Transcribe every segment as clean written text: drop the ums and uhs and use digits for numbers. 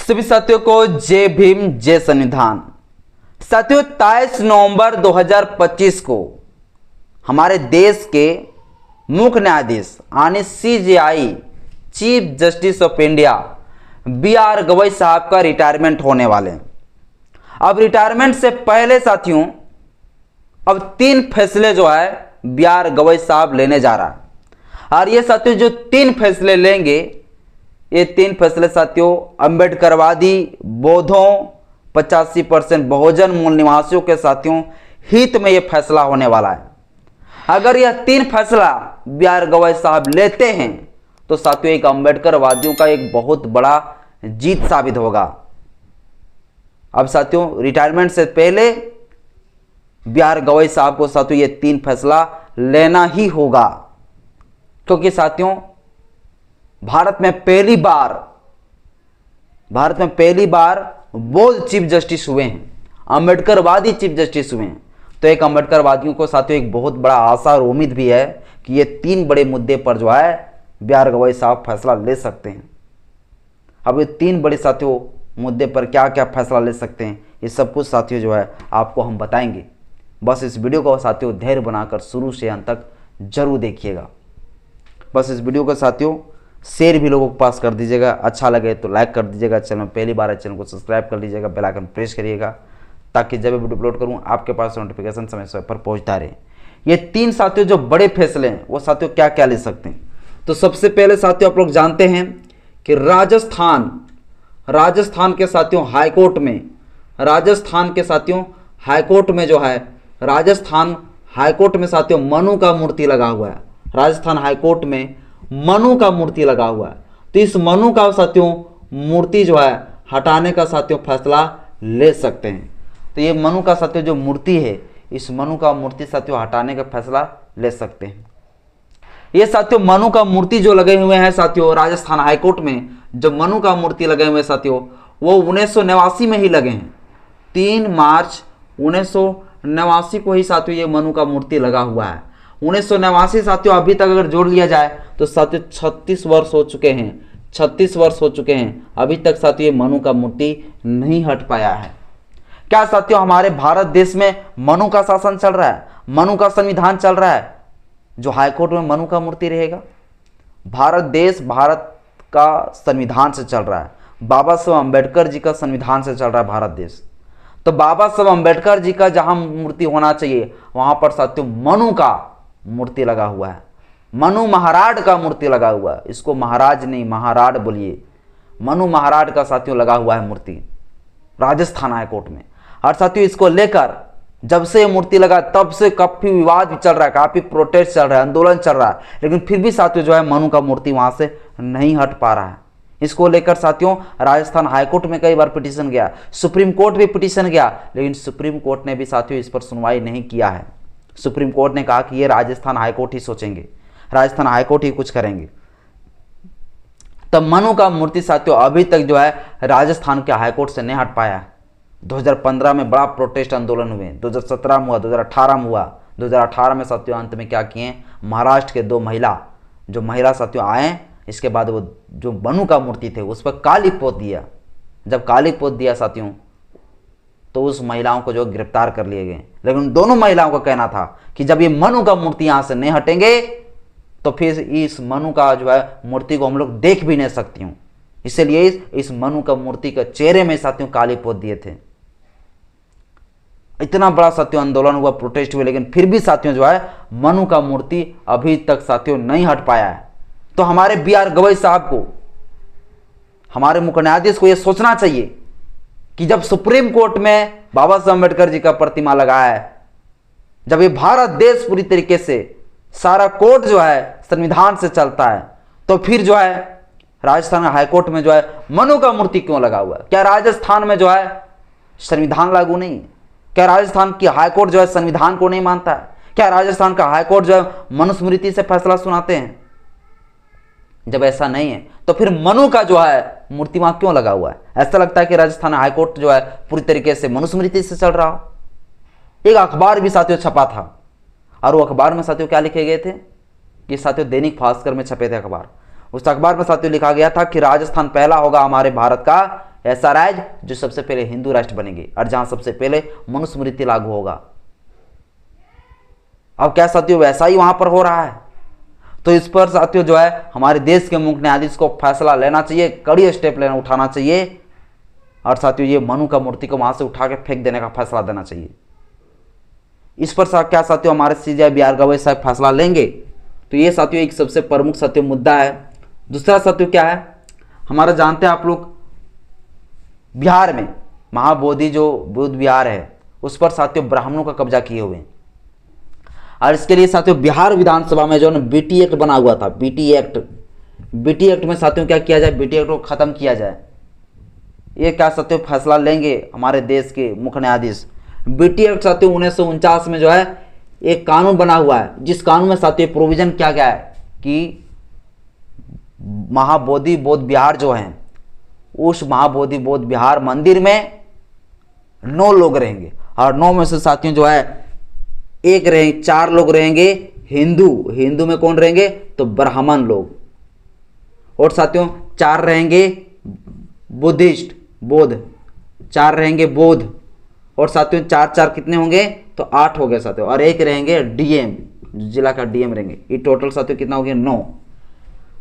सभी साथियों को जय भीम जय संविधान। साथियों 23 नवंबर 2025 को हमारे देश के मुख्य न्यायाधीश यानी CJI chief justice of India BR Gavai साहब का रिटायरमेंट होने वाले हैं। अब रिटायरमेंट से पहले साथियों अब 3 फैसले जो है BR गवई साहब लेने जा रहा है और ये साथियों जो 3 फैसले लेंगे ये 3 फैसले साथियों अम्बेडकरवादी बौद्धों 85% बहुजन मूल निवासियों के साथियों हित में ये फैसला होने वाला है। अगर यह 3 फैसला BR गवई साहब लेते हैं तो साथियों एक अम्बेडकरवादियों का एक बहुत बड़ा जीत साबित होगा। अब साथियों रिटायरमेंट से पहले BR गवई साहब को साथियों ये 3 फैसला लेना ही होगा, क्योंकि साथियों भारत में पहली बार बौद्ध चीफ जस्टिस हुए हैं, अम्बेडकरवादी चीफ जस्टिस हुए हैं। तो एक अम्बेडकरवादियों को साथियों एक बहुत बड़ा आशा और उम्मीद भी है कि ये 3 बड़े मुद्दे पर जो है BR गवई साहब फैसला ले सकते हैं। अब ये 3 बड़े साथियों मुद्दे पर क्या क्या फैसला ले सकते हैं ये सब कुछ साथियों जो है आपको हम बताएंगे। बस इस वीडियो को साथियों धैर्य बनाकर शुरू से अंत तक जरूर देखिएगा। बस इस वीडियो को साथियों शेयर भी लोगों के पास कर दीजिएगा, अच्छा लगे तो लाइक कर दीजिएगा, चैनल में पहली बार है चैनल को सब्सक्राइब कर लीजिएगा, बेल आइकन प्रेस करिएगा ताकि जब वीडियो अपलोड करूं आपके पास नोटिफिकेशन समय समय पर पहुंचता रहे। ये 3 साथियों जो बड़े फैसले हैं वो साथियों क्या क्या ले सकते हैं। तो सबसे पहले साथियों आप लोग जानते हैं कि राजस्थान के साथियों हाईकोर्ट में जो है राजस्थान हाईकोर्ट में साथियों मनु का मूर्ति लगा हुआ है। राजस्थान हाईकोर्ट में मनु का मूर्ति लगा हुआ है, तो इस मनु का साथियों मूर्ति जो है हटाने का साथियों फैसला ले सकते हैं। तो ये मनु का साथियों जो मूर्ति है इस मनु का मूर्ति साथियों हटाने का फैसला ले सकते हैं। ये साथियों मनु का मूर्ति जो लगे हुए हैं साथियों राजस्थान हाईकोर्ट में जो मनु का मूर्ति लगे हुए हैं साथियों वो 1989 में ही लगे हैं। 3 मार्च 1989 को ही साथियों ये मनु का मूर्ति लगा हुआ है। 1989 साथियों अभी तक अगर जोड़ लिया जाए तो साथियों 36 वर्ष हो चुके हैं। अभी तक साथियों ये मनु का मूर्ति नहीं हट पाया है। क्या साथियों हमारे भारत देश में मनु का शासन चल रहा है, मनु का संविधान चल रहा है जो हाईकोर्ट में मनु का मूर्ति रहेगा? भारत का संविधान से चल रहा है, बाबा साहब अम्बेडकर जी का संविधान से चल रहा है भारत देश। तो बाबा साहब अम्बेडकर जी का जहां मूर्ति होना चाहिए वहां पर साथियों मनु का मूर्ति लगा हुआ है, मनु महाराड का मूर्ति लगा हुआ है। इसको महाराज नहीं महाराड बोलिए, मनु महाराड का साथियों लगा हुआ है मूर्ति राजस्थान हाईकोर्ट में। और साथियों इसको लेकर जब से मूर्ति लगा तब से काफी विवाद चल रहा है, काफी प्रोटेस्ट चल रहा है, आंदोलन चल रहा है, लेकिन फिर भी साथियों जो है मनु का मूर्ति वहां से नहीं हट पा रहा है। इसको लेकर साथियों राजस्थान हाईकोर्ट में कई बार पिटीशन गया, सुप्रीम कोर्ट भी पिटीशन गया, लेकिन सुप्रीम कोर्ट ने भी साथियों इस पर सुनवाई नहीं किया है। सुप्रीम कोर्ट ने कहा कि ये राजस्थान हाईकोर्ट ही सोचेंगे, राजस्थान हाईकोर्ट ही कुछ करेंगे। तब मनु का मूर्ति साथियों अभी तक जो है राजस्थान के हाईकोर्ट से नहीं हट पाया है। 2015 में बड़ा प्रोटेस्ट आंदोलन हुए, 2017 में हुआ, 2018 में हुआ। 2018 में साथियों अंत में क्या किए महाराष्ट्र के 2 महिला साथियों आए, इसके बाद वो जो मनु का मूर्ति थे उस पर काली पोत दिया। जब काली पोत दिया साथियों तो उस महिलाओं को जो गिरफ्तार कर लिए गए, लेकिन दोनों महिलाओं का कहना था कि जब ये मनु का मूर्ति यहाँ से नहीं हटेंगे तो फिर इस मनु का जो है मूर्ति को हम लोग देख भी नहीं सकती हूँ। इसलिए इस मनु का मूर्ति के चेहरे में साथियों काली पोत दिए थे। इतना बड़ा साथियों आंदोलन हुआ, प्रोटेस्ट हुए, लेकिन फिर भी साथियों जो है मनु का मूर्ति अभी तक साथियों नहीं हट पाया है। तो हमारे BR गवई साहब को, हमारे मुख्य न्यायाधीश को यह सोचना चाहिए कि जब सुप्रीम कोर्ट में बाबा साहब अम्बेडकर जी का प्रतिमा लगा है, जब ये भारत देश पूरी तरीके से सारा कोर्ट जो है संविधान से चलता है, तो फिर जो है राजस्थान हाईकोर्ट में जो है मनु का मूर्ति क्यों लगा हुआ है? क्या राजस्थान में जो है संविधान लागू नहीं है? क्या राजस्थान की हाईकोर्ट जो है संविधान को नहीं मानता है? क्या राजस्थान का हाईकोर्ट जो है मनुस्मृति से फैसला सुनाते हैं? जब ऐसा नहीं है तो फिर मनु का जो है मूर्ति वहां क्यों लगा हुआ है? ऐसा लगता है कि राजस्थान हाईकोर्ट जो है पूरी तरीके से मनुस्मृति से चल रहा हो। एक अखबार भी साथियों छपा था और वो अखबार में साथियों क्या लिखे गए थे? ये साथियों दैनिक भास्कर में छपे थे अखबार। उस अखबार में साथियों लिखा गया था कि राजस्थान पहला होगा हमारे भारत का ऐसा राज्य जो सबसे पहले हिंदू राष्ट्र बनेंगे और जहां सबसे पहले मनुस्मृति लागू होगा। अब क्या साथियों, वैसा ही वहां पर हो रहा है। तो इस पर साथियों जो है हमारे देश के मुख्य न्यायाधीश को फैसला लेना चाहिए, कड़ी स्टेप उठाना चाहिए और साथियों ये मनु का मूर्ति को वहां से उठा के फेंक देने का फैसला देना चाहिए। इस पर क्या साथियों हमारे CJ BR गवई साहब फैसला लेंगे? तो ये साथियों एक सबसे प्रमुख साथियों मुद्दा है। दूसरा साथियों क्या है, हमारा जानते हैं आप लोग बिहार में महाबोधि जो बुद्ध विहार है उस पर साथियों ब्राह्मणों का कब्जा किए हुए हैं और इसके लिए साथियों बिहार विधानसभा में जो BT एक्ट बना हुआ था, BT एक्ट में साथियों क्या किया जाए, BT एक्ट को खत्म किया जाए। ये क्या साथियों फैसला लेंगे हमारे देश के मुख्य न्यायाधीश। BT एक्ट साथियों 1949 में जो है एक कानून बना हुआ है, जिस कानून में साथियों प्रोविजन किया गया है कि महाबोधि बौद्ध विहार जो है उस महाबोधि बौद्ध विहार मंदिर में 9 लोग रहेंगे और 9 में से साथियों जो है 4 लोग रहेंगे हिंदू में कौन रहेंगे, तो ब्राह्मण लोग, और साथियों 4 रहेंगे बुद्धिस्ट बौद्ध, 4 रहेंगे बौद्ध, और साथियों 4 कितने होंगे, तो 8 हो गए साथियों, और 1 रहेंगे DM, जिला का DM रहेंगे। ये टोटल साथियों कितना हो गया, 9।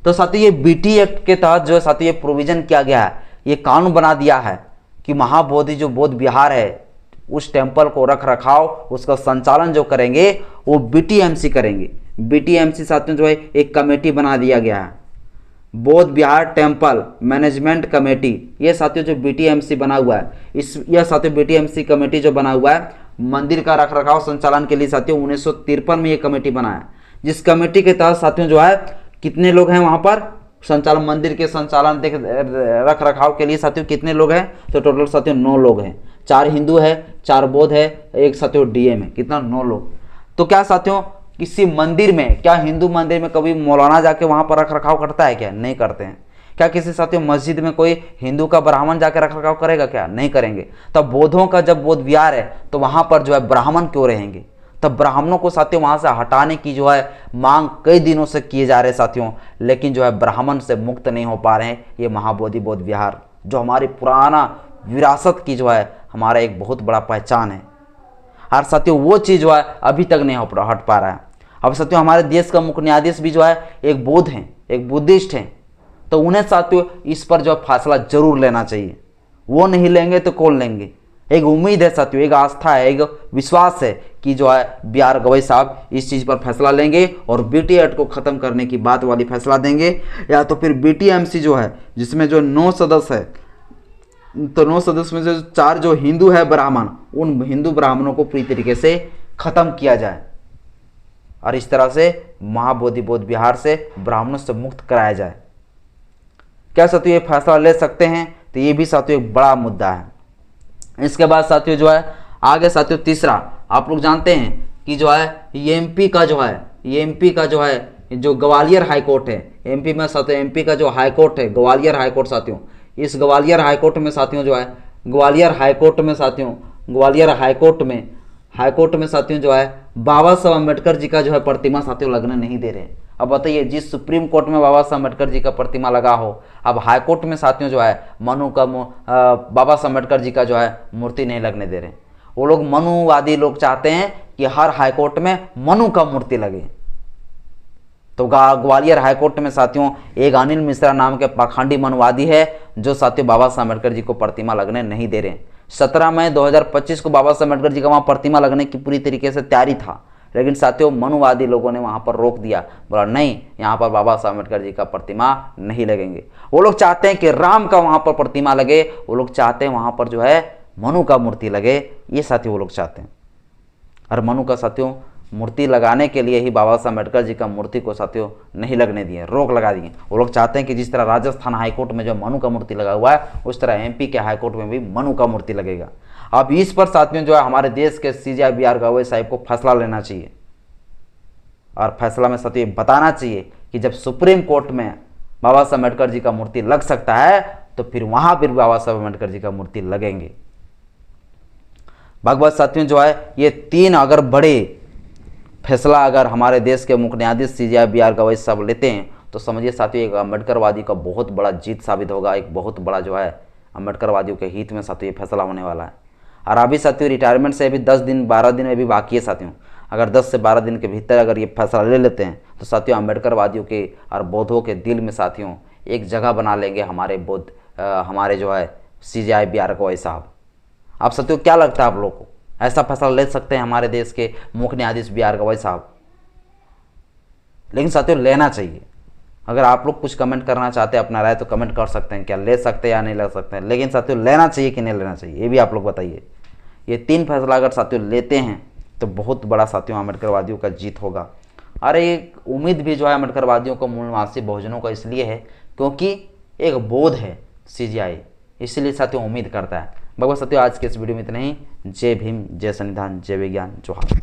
तो साथियों ये BT एक्ट के तहत जो है साथियों ये प्रोविजन किया गया है, ये कानून बना दिया है कि महाबोधि जो बौद्ध विहार है उस टेम्पल को रख रखाव उसका संचालन जो करेंगे वो BTMC करेंगे। BTMC साथियों जो है एक कमेटी बना दिया गया है, बौद्ध विहार टेम्पल मैनेजमेंट कमेटी। ये साथियों जो BTMC बना हुआ है, यह साथियों BTMC कमेटी जो बना हुआ है मंदिर का रख रखाव संचालन के लिए साथियों 1953 में ये कमेटी बना है, जिस कमेटी के तहत साथियों जो है कितने लोग हैं वहां पर संचालन, मंदिर के संचालन रख रखाव के लिए साथियों कितने लोग हैं, तो टोटल साथियों 9 लोग हैं। 4 हिंदू है, 4 बौद्ध है, 1 साथियों DM है, कितना 9 लोग। तो क्या साथियों किसी मंदिर में, क्या हिंदू मंदिर में कभी मौलाना जाके वहां पर रख रखाव करता है क्या? नहीं करते हैं। क्या किसी साथियों मस्जिद में कोई हिंदू का ब्राह्मण जाके रख रखाव करेगा क्या? नहीं करेंगे। तब बौद्धों का जब बौद्ध विहार है तो वहां पर जो है ब्राह्मण क्यों रहेंगे? तब ब्राह्मणों को साथियों वहां से हटाने की जो है मांग कई दिनों से किए जा रहे साथियों, लेकिन जो है ब्राह्मण से मुक्त नहीं हो पा रहे हैं। ये महाबोधि बौद्ध विहार जो हमारी पुराना विरासत की जो है हमारा एक बहुत बड़ा पहचान है, और साथियों वो चीज़ जो है अभी तक नहीं हट पा रहा है। अब साथियों हमारे देश का मुख्य न्यायाधीश भी जो है एक बौद्ध हैं, एक बुद्धिस्ट हैं, तो उन्हें साथियों इस पर जो फैसला जरूर लेना चाहिए। वो नहीं लेंगे तो कौन लेंगे? एक उम्मीद है साथियों, एक आस्था है, एक विश्वास है कि जो है BR गवई साहब इस चीज़ पर फैसला लेंगे और BT एक्ट को ख़त्म करने की बात वाली फैसला देंगे, या तो फिर BTMC जो है जिसमें जो 9 सदस्य है, तो 9 सदस्य में से 4 जो हिंदू है ब्राह्मण, उन हिंदू ब्राह्मणों को पूरी तरीके से ख़त्म किया जाए और इस तरह से महाबोधि बौद्ध विहार से ब्राह्मणों से मुक्त कराया जाए। क्या साथियों ये फैसला ले सकते हैं? तो ये भी साथियों एक बड़ा मुद्दा है। इसके बाद साथियों जो है आगे साथियों तीसरा, आप लोग जानते हैं कि जो है MP का जो है जो ग्वालियर हाई कोर्ट है, MP में साथियों MP का जो हाई कोर्ट है ग्वालियर हाई कोर्ट साथियों, इस ग्वालियर हाई कोर्ट में साथियों जो है ग्वालियर हाई कोर्ट में साथियों जो है बाबा साहब अम्बेडकर जी का जो है प्रतिमा साथियों लगने नहीं दे रहे। अब बताइए, जिस सुप्रीम कोर्ट में बाबा साहब अम्बेडकर जी का प्रतिमा लगा हो, अब हाई कोर्ट में साथियों जो है बाबा साहब अम्बेडकर जी का जो है मूर्ति नहीं लगने दे रहे। वो लोग मनुवादी लोग चाहते हैं कि हर हाई कोर्ट में मनु का मूर्ति लगे। तो ग्वालियर हाई कोर्ट में साथियों एक अनिल मिश्रा नाम के पाखंडी मनुवादी है जो साथियों बाबा साहब अम्बेडकर जी को प्रतिमा लगने नहीं दे रहे। 17 मई 2025 को बाबा साहब अम्बेडकर जी का वहाँ प्रतिमा लगने की पूरी तरीके से तैयारी था, लेकिन साथियों मनुवादी लोगों ने वहाँ पर रोक दिया, बोला नहीं, यहाँ पर बाबा साहब अम्बेडकर जी का प्रतिमा नहीं लगेंगे। वो लोग चाहते हैं कि राम का वहाँ पर प्रतिमा लगे, वो लोग चाहते हैं वहाँ पर जो है मनु का मूर्ति लगे, ये साथियों वो लोग चाहते हैं। और मनु का साथियों मूर्ति लगाने के लिए ही बाबा साहब अम्बेडकर जी का मूर्ति को साथियों नहीं लगने दिए, रोक लगा दिए। वो लोग चाहते हैं कि जिस तरह राजस्थान हाईकोर्ट में जो मनु का मूर्ति लगा हुआ है उस तरह MP के हाईकोर्ट में भी मनु का मूर्ति लगेगा। अब इस पर साथियों जो है हमारे देश के CJ BR गवई साहब को फैसला लेना चाहिए और फैसला में साथियों बताना चाहिए कि जब सुप्रीम कोर्ट में बाबा साहब अम्बेडकर जी का मूर्ति लग सकता है तो फिर वहां पर बाबा साहब अम्बेडकर जी का मूर्ति लगेंगे। भगवत साथियों जो है ये 3 अगर बड़े फैसला अगर हमारे देश के मुख्य न्यायाधीश CJ BR गवई साहब लेते हैं तो समझिए साथियों एक अम्बेडकरवादी का बहुत बड़ा जीत साबित होगा, एक बहुत बड़ा जो है अम्बेडकरवादियों के हित में साथियों ये फैसला होने वाला है। और अभी साथियों रिटायरमेंट से अभी 10 दिन 12 दिन में भी बाकी है साथियों। अगर 10 से 12 दिन के भीतर अगर ये फैसला ले लेते हैं तो साथियों अम्बेडकरवादियों के और बौद्धों के दिल में साथियों एक जगह बना लेंगे हमारे बौद्ध हमारे जो है CJI BR साहब। आप साथियों क्या लगता है आप लोग को, ऐसा फैसला ले सकते हैं हमारे देश के मुख्य न्यायाधीश BR साहब? लेकिन साथियों लेना चाहिए। अगर आप लोग कुछ कमेंट करना चाहते हैं अपना राय तो कमेंट कर सकते हैं, क्या ले सकते हैं या नहीं ले सकते हैं। लेकिन साथियों लेना चाहिए कि नहीं लेना चाहिए ये भी आप लोग बताइए। ये 3 फैसला अगर साथियों लेते हैं तो बहुत बड़ा साथियों अम्बेडकरवादियों का जीत होगा। और एक उम्मीद भी जो है अम्बेडकरवादियों को, मूलवासी बहुजनों को इसलिए है क्योंकि एक बोध है CJI, इसलिए साथियों उम्मीद करता है। बस साथियों आज के इस वीडियो में इतना ही। जय भीम, जय संविधान, जय विज्ञान, जोहार।